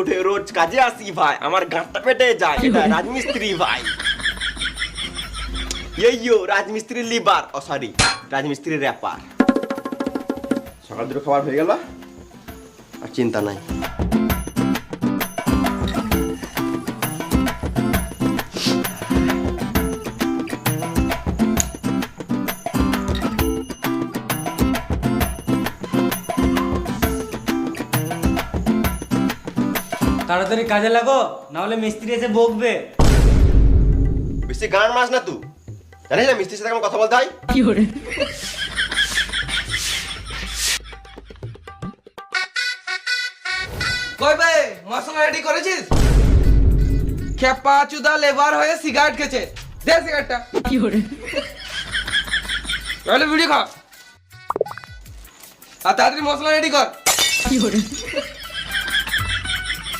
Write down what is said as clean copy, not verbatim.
উঠে রোজ কাজে আসি ভাই, আমার গাঁটটা পেটে যায়, এটা রাজমিস্ত্রি ভাই। ইয়ো রাজমিস্ত্রি লিভার, ও সরি রাজমিস্ত্রি র্যাপার। সকাল দুটো খাবার হয়ে গেল, আর চিন্তা নাই। তাড়াতাড়ি কাজে লাগো, না হলে মিস্ত্রি এসে বকবে। বেশি গান মাস না তুই, জানিস না মিস্ত্রির সাথে কেমন কথা বলতে হয়। কই ভাই মশলা রেডি করেছিস? খেপা চুদা লেবার হয়ে সিগারেট খেছে, দে সিগারেটটা। তাহলে ভিডিও খা, আর তাড়াতাড়ি মশলা রেডি কর।